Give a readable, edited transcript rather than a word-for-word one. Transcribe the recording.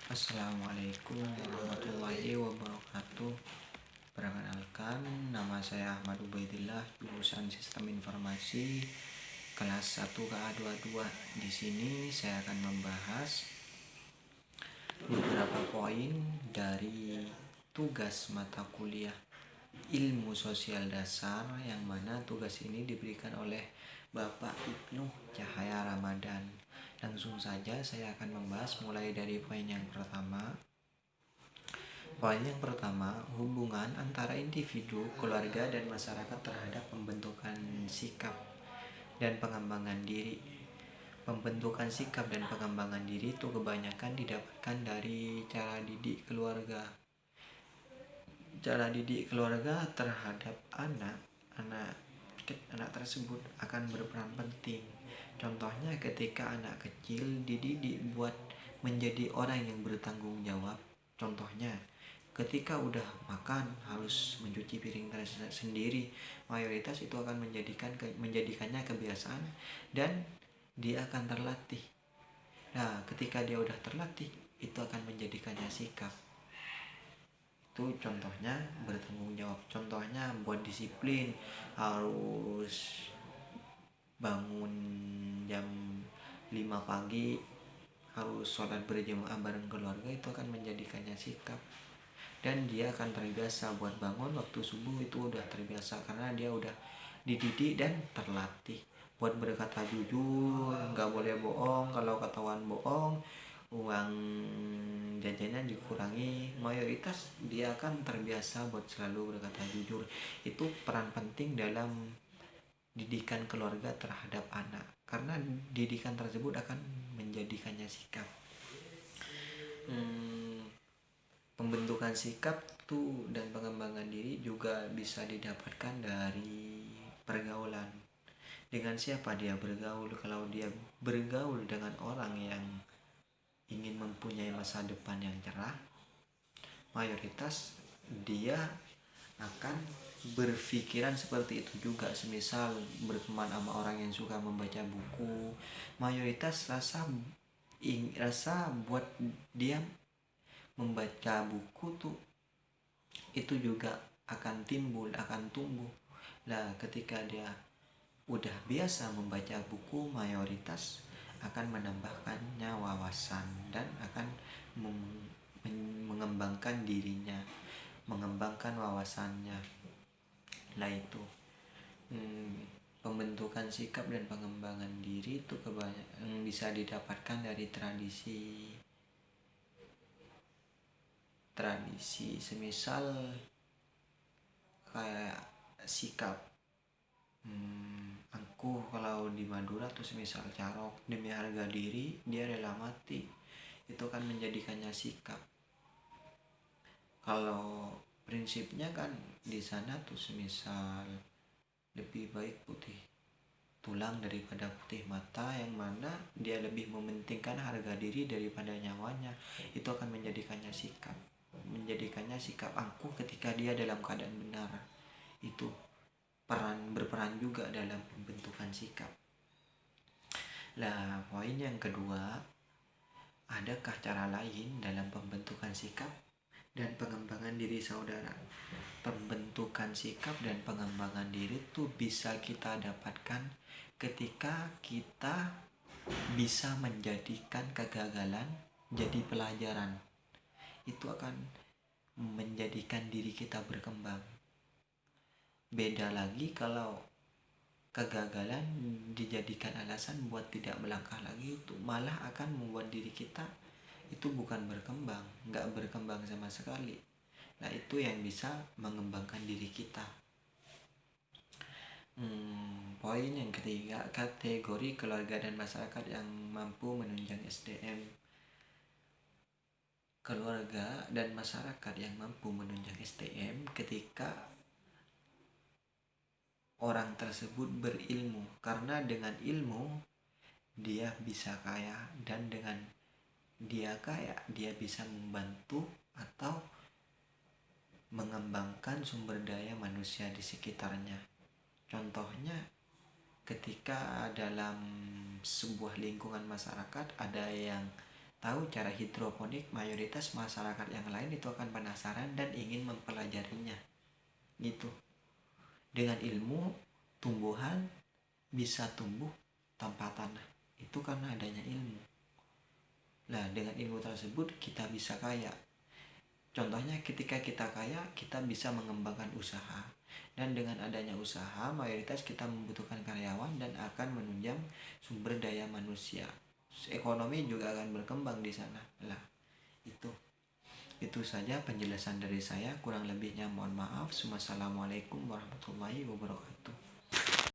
Assalamualaikum warahmatullahi wabarakatuh. Perkenalkan, nama saya Ahmad Ubaidillah, jurusan Sistem Informasi kelas 1 KA22. Di sini saya akan membahas beberapa poin dari tugas mata kuliah Ilmu Sosial Dasar, yang mana tugas ini diberikan oleh Bapak Ibnu Cahaya Ramadan. Langsung saja saya akan membahas mulai dari poin yang pertama. Poin yang pertama, hubungan antara individu, keluarga, dan masyarakat terhadap pembentukan sikap dan pengembangan diri. Pembentukan sikap dan pengembangan diri itu kebanyakan didapatkan dari cara didik keluarga. Cara didik keluarga terhadap anak tersebut akan berperan penting. Contohnya ketika anak kecil dididik buat menjadi orang yang bertanggung jawab. Contohnya ketika udah makan harus mencuci piring sendiri. Mayoritas itu akan menjadikannya kebiasaan dan dia akan terlatih. Nah, ketika dia udah terlatih, itu akan menjadikannya sikap. Itu contohnya bertanggung jawab. Contohnya buat disiplin, harus bangun jam 5 pagi, harus sholat berjamaah bareng keluarga. Itu akan menjadikannya sikap, dan dia akan terbiasa buat bangun waktu subuh. Itu udah terbiasa karena dia udah dididik dan terlatih buat berkata jujur, nggak boleh bohong. Kalau ketahuan bohong, uang jajannya dikurangi. Mayoritas dia akan terbiasa buat selalu berkata jujur. Itu peran penting dalam didikan keluarga terhadap anak, karena didikan tersebut akan menjadikannya sikap. Pembentukan sikap tuh dan pengembangan diri juga bisa didapatkan dari pergaulan. Dengan siapa dia bergaul? Kalau dia bergaul dengan orang yang ingin mempunyai masa depan yang cerah, mayoritas dia akan berpikiran seperti itu juga. Semisal berteman sama orang yang suka membaca buku, mayoritas rasa buat dia membaca buku tuh itu juga akan timbul, akan tumbuh. Nah, ketika dia udah biasa membaca buku, mayoritas akan menambahkannya wawasan dan akan mengembangkan dirinya, mengembangkan wawasannya. Nah, itu pembentukan sikap dan pengembangan diri itu kebanyakan bisa didapatkan dari tradisi. Semisal kayak sikap angkuh. Kalau di Madura tuh semisal carok, demi harga diri dia rela mati. Itu kan menjadikannya sikap. Kalau prinsipnya kan di sana tuh semisal lebih baik putih tulang daripada putih mata, yang mana dia lebih mementingkan harga diri daripada nyawanya. Itu akan menjadikannya sikap angkuh ketika dia dalam keadaan benar. Itu berperan juga dalam pembentukan sikap. Nah, poin yang kedua, adakah cara lain dalam pembentukan sikap dan pengembangan diri saudara? Pembentukan sikap dan pengembangan diri itu bisa kita dapatkan ketika kita bisa menjadikan kegagalan jadi pelajaran. Itu akan menjadikan diri kita berkembang. Beda lagi kalau kegagalan dijadikan alasan buat tidak melangkah lagi, itu malah akan membuat diri kita itu bukan berkembang, nggak berkembang sama sekali. Nah, itu yang bisa mengembangkan diri kita. Poin yang ketiga, kategori keluarga dan masyarakat yang mampu menunjang SDM. Keluarga dan masyarakat yang mampu menunjang SDM ketika orang tersebut berilmu, karena dengan ilmu dia bisa kaya, dan dengan dia kaya dia bisa membantu atau mengembangkan sumber daya manusia di sekitarnya. Contohnya ketika dalam sebuah lingkungan masyarakat ada yang tahu cara hidroponik, mayoritas masyarakat yang lain itu akan penasaran dan ingin mempelajarinya. Gitu. Dengan ilmu, tumbuhan bisa tumbuh tanpa tanah. Itu karena adanya ilmu. Nah, dengan ilmu tersebut kita bisa kaya. Contohnya ketika kita kaya, kita bisa mengembangkan usaha. Dan dengan adanya usaha, mayoritas kita membutuhkan karyawan dan akan menunjang sumber daya manusia. Ekonomi juga akan berkembang di sana. Lah, itu. Itu saja penjelasan dari saya. Kurang lebihnya mohon maaf. Wassalamualaikum warahmatullahi wabarakatuh.